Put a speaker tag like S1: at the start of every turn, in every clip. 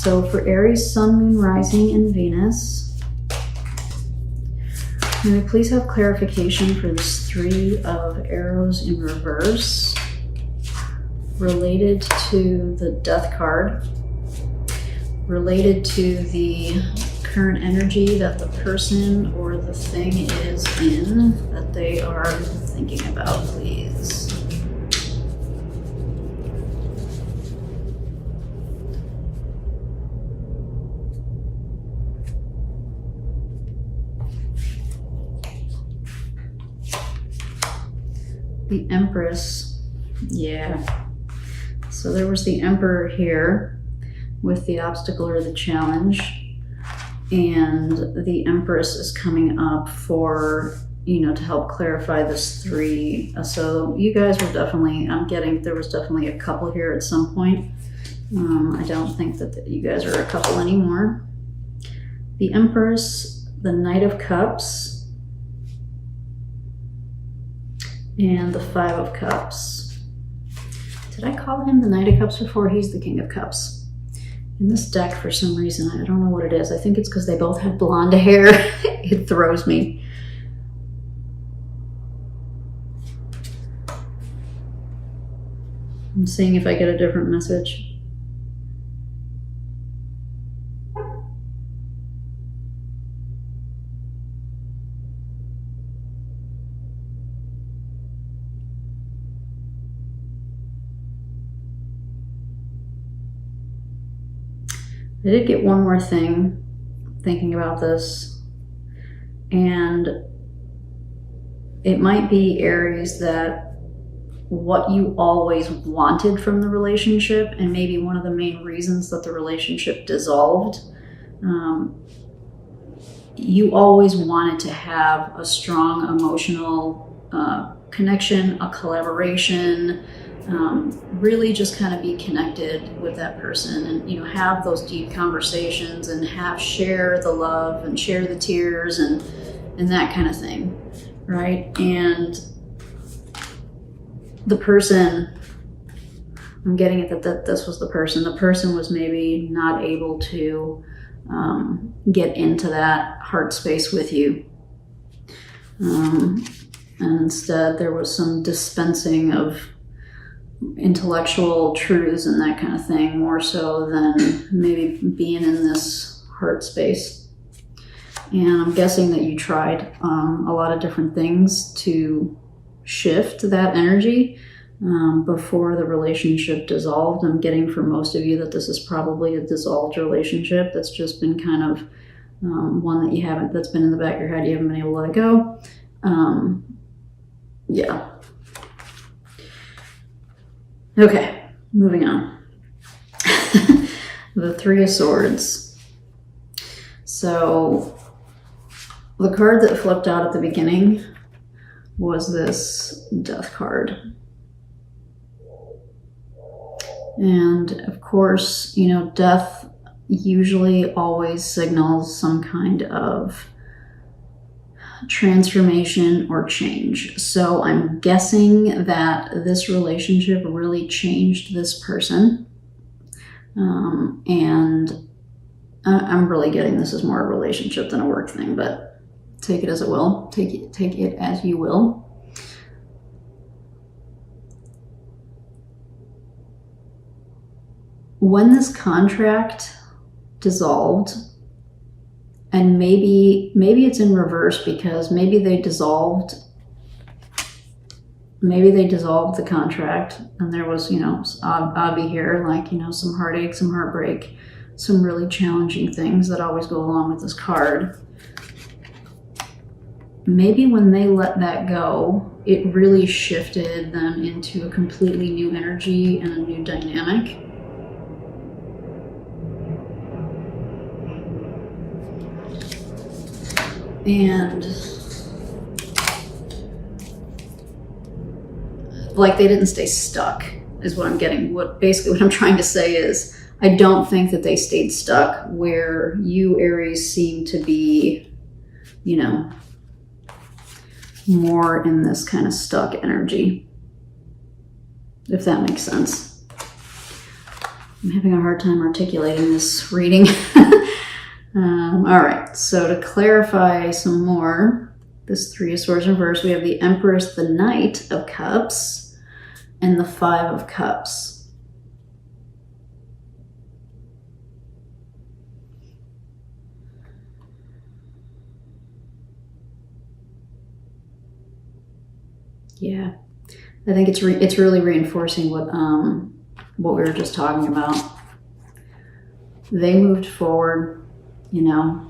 S1: So for Aries, Sun, Moon, Rising, and Venus, may we please have clarification for this Three of Arrows in reverse related to the Death card, related to the current energy that the person or the thing is in that they are thinking about, please. The Empress, yeah. So there was the Emperor here with the obstacle or the challenge, and the Empress is coming up for, you know, to help clarify this three. So you guys were definitely, I'm getting, there was definitely a couple here at some point. I don't think that you guys are a couple anymore. The Empress, the Knight of Cups, and the Five of Cups. Did I call him the Knight of Cups before? He's the King of Cups. In this deck, for some reason, I don't know what it is. I think it's because they both have blonde hair. It throws me. I'm seeing if I get a different message. I did get one more thing thinking about this, and it might be, Aries, that what you always wanted from the relationship, and maybe one of the main reasons that the relationship dissolved, you always wanted to have a strong emotional connection, a collaboration, really just kind of be connected with that person, and, you know, have those deep conversations and share the love and share the tears and that kind of thing, right? And the person, I'm getting it that this was the person was maybe not able to get into that heart space with you, and instead there was some dispensing of intellectual truths and that kind of thing, more so than maybe being in this heart space. And I'm guessing that you tried a lot of different things to shift that energy before the relationship dissolved. I'm getting for most of you that this is probably a dissolved relationship that's just been kind of one that you haven't, that's been in the back of your head, you haven't been able to let it go. Yeah. Okay, moving on. The Three of Swords. So the card that flipped out at the beginning was this Death card. And of course, you know, death usually always signals some kind of transformation or change. So I'm guessing that this relationship really changed this person. And I'm really getting this is more a relationship than a work thing, but take it as it will. Take it as you will. When this contract dissolved, and maybe it's in reverse, because maybe they dissolved the contract, and there was, you know, Abby here, like, you know, some heartache, some heartbreak, some really challenging things that always go along with this card. Maybe when they let that go, it really shifted them into a completely new energy and a new dynamic. And like, they didn't stay stuck is what I'm getting. Basically what I'm trying to say is, I don't think that they stayed stuck where you, Aries, seem to be, you know, more in this kind of stuck energy, if that makes sense. I'm having a hard time articulating this reading. All right, so to clarify some more, this Three of Swords reverse, we have the Empress, the Knight of Cups, and the Five of Cups. Yeah, I think it's really reinforcing what we were just talking about. They moved forward, you know.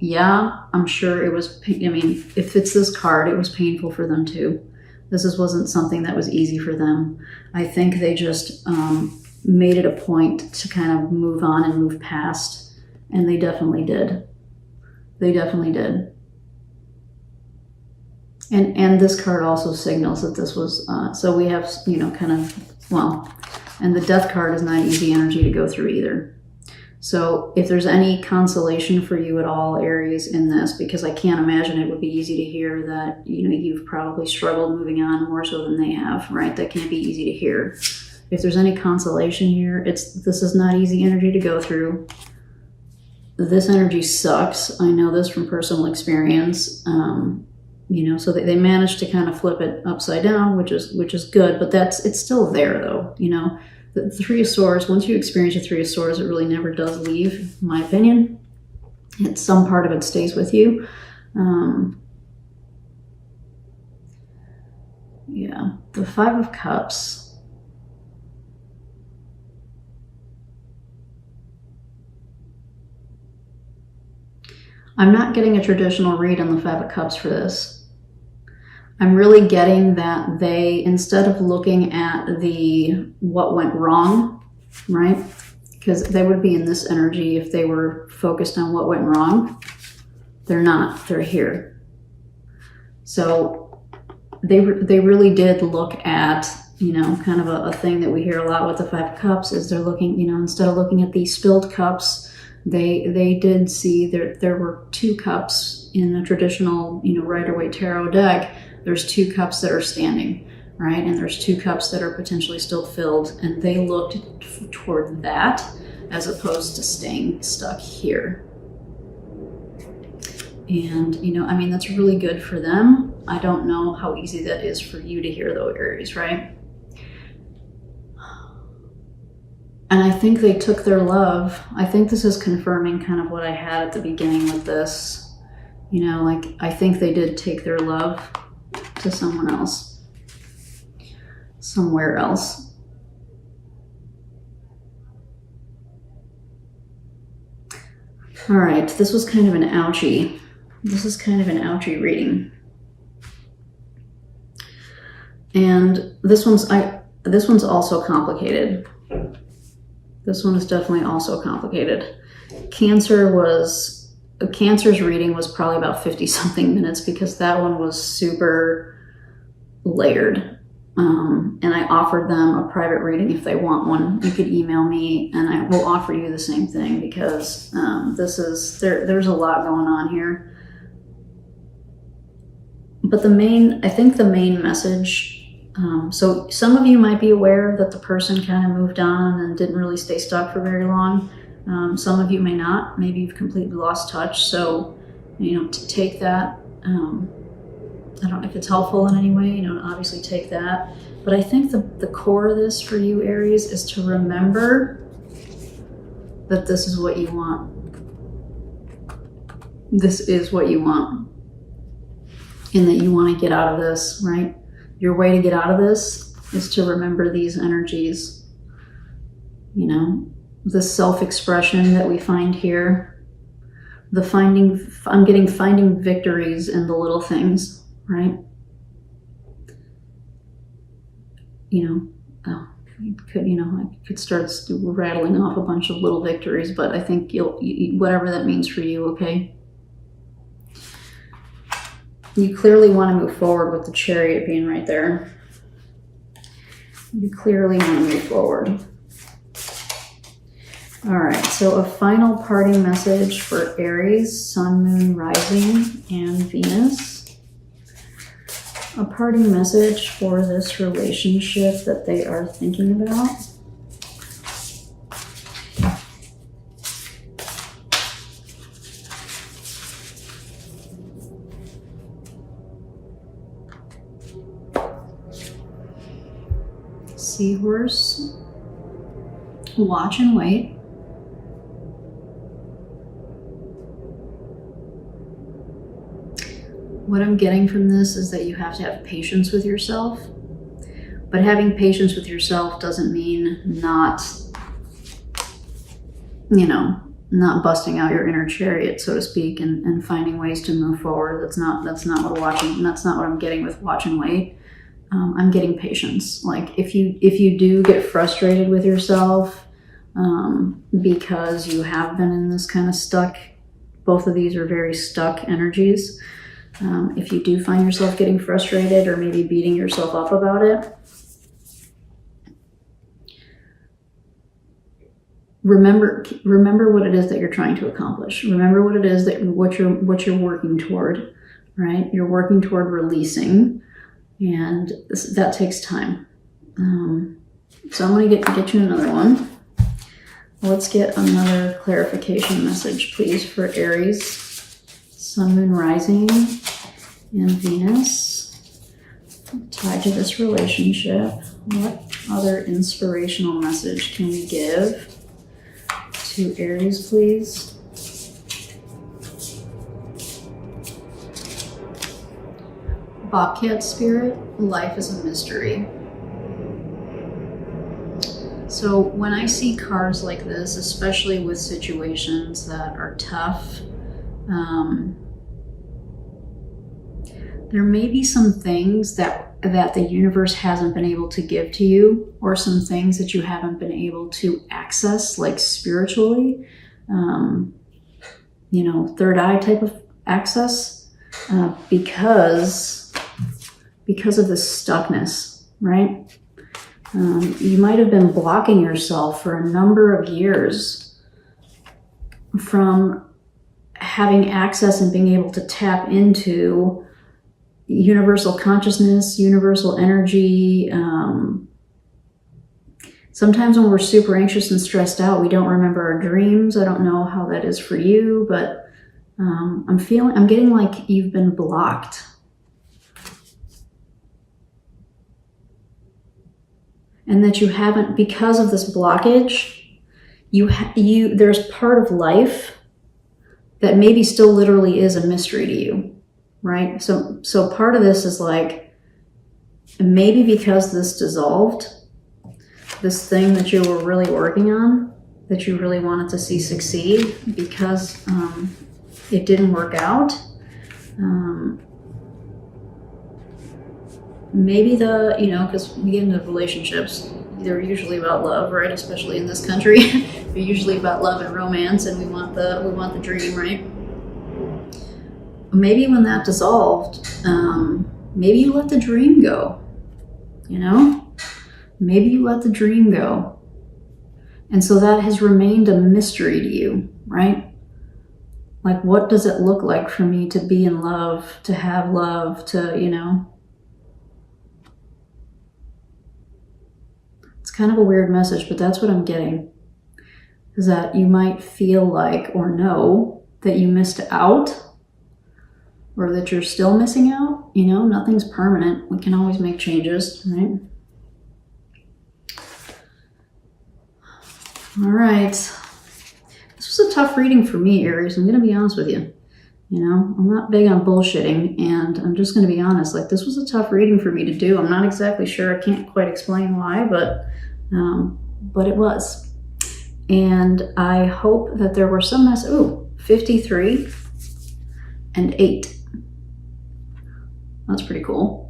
S1: Yeah, I'm sure it was. I mean, if it's this card, it was painful for them too. Wasn't something that was easy for them. I think they just made it a point to kind of move on and move past, and they definitely did. They definitely did. And this card also signals that this was, so we have, you know, kind of, well, and the Death card is not easy energy to go through either. So if there's any consolation for you at all, Aries, in this, because I can't imagine it would be easy to hear that, you know, you've probably struggled moving on more so than they have, right? That can't be easy to hear. If there's any consolation here, this is not easy energy to go through. This energy sucks. I know this from personal experience. You know, so they managed to kind of flip it upside down, which is good, but it's still there though. You know, the Three of Swords, once you experience the Three of Swords, it really never does leave, in my opinion. Some part of it stays with you. Yeah, the Five of Cups. I'm not getting a traditional read on the Five of Cups for this. I'm really getting that they, instead of looking at what went wrong, right? Because they would be in this energy if they were focused on what went wrong. They're not. They're here. So they really did look at, you know, kind of a thing that we hear a lot with the Five of Cups is they're looking, you know, instead of looking at these spilled cups, they did see there were two cups in the traditional, you know, Rider-Waite Tarot deck. There's two cups that are standing, right? And there's two cups that are potentially still filled. And they looked toward that as opposed to staying stuck here. And, you know, I mean, that's really good for them. I don't know how easy that is for you to hear though, Aries, right? And I think they took their love. I think this is confirming kind of what I had at the beginning with this. You know, like, I think they did take their love to someone else, somewhere else. All right, this was kind of an ouchie. This is kind of an ouchie reading. And this one's also complicated. This one is definitely also complicated. Cancer's reading was probably about 50 something minutes because that one was super layered. And I offered them a private reading if they want one. You could email me and I will offer you the same thing because there's a lot going on here. But I think the main message, so some of you might be aware that the person kind of moved on and didn't really stay stuck for very long. Some of you may not. Maybe you've completely lost touch. So, you know, to take that, I don't know if it's helpful in any way, you know, obviously take that. But I think the core of this for you, Aries, is to remember that this is what you want. This is what you want. And that you want to get out of this, right? Your way to get out of this is to remember these energies, you know, the self-expression that we find here, I'm getting finding victories in the little things, right? You know, I could start rattling off a bunch of little victories, but I think whatever that means for you, okay? You clearly want to move forward with the Chariot being right there. You clearly want to move forward. All right, so a final parting message for Aries, Sun, Moon, Rising, and Venus. A parting message for this relationship that they are thinking about. Seahorse. Watch and wait. What I'm getting from this is that you have to have patience with yourself. But having patience with yourself doesn't mean not, not busting out your inner chariot, so to speak, and finding ways to move forward. That's not what I'm getting with watch and wait. I'm getting patience. Like if you do get frustrated with yourself, because you have been in this kind of stuck, both of these are very stuck energies. If you do find yourself getting frustrated or maybe beating yourself up about it, remember what it is that you're trying to accomplish. Remember what it is that what you're working toward, right? You're working toward releasing, and that takes time. So I'm going to get you another one. Let's get another clarification message, please, for Aries, Sun, Moon, Rising, and Venus. Tied to this relationship, what other inspirational message can we give to Aries, please? Bobcat Spirit, life is a mystery. So when I see cards like this, especially with situations that are tough, there may be some things that the universe hasn't been able to give to you, or some things that you haven't been able to access, like spiritually, third eye type of access, because of the stuckness, right? You might have been blocking yourself for a number of years from having access and being able to tap into universal consciousness, universal energy. Sometimes when we're super anxious and stressed out, we don't remember our dreams. I don't know how that is for you, but I'm getting like you've been blocked. And that you haven't, because of this blockage, there's part of life that maybe still literally is a mystery to you, right? So part of this is like, maybe because this dissolved, this thing that you were really working on, that you really wanted to see succeed, because it didn't work out. Maybe because we get into relationships, they're usually about love, right? Especially in this country, they're usually about love and romance, and we want the dream, right? Maybe when that dissolved, maybe you let the dream go. Maybe you let the dream go, and so that has remained a mystery to you, right? Like, what does it look like for me to be in love, to have love, to It's kind of a weird message, but that's what I'm getting. Is that you might feel like or know that you missed out, or that you're still missing out. Nothing's permanent. We can always make changes, right? All right. This was a tough reading for me, Aries. I'm going to be honest with you. I'm not big on bullshitting, and I'm just going to be honest. Like, this was a tough reading for me to do. I'm not exactly sure. I can't quite explain why, but it was. And I hope that there were some 53 and 8. That's pretty cool.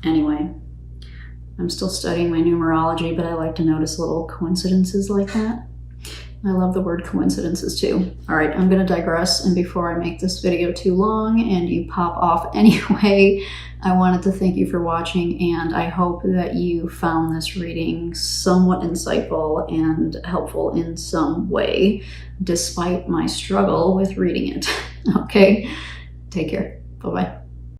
S1: Anyway. I'm still studying my numerology, but I like to notice little coincidences like that. I love the word coincidences too. All right, I'm going to digress, and before I make this video too long and you pop off anyway, I wanted to thank you for watching, and I hope that you found this reading somewhat insightful and helpful in some way, despite my struggle with reading it. Okay, take care. Bye-bye.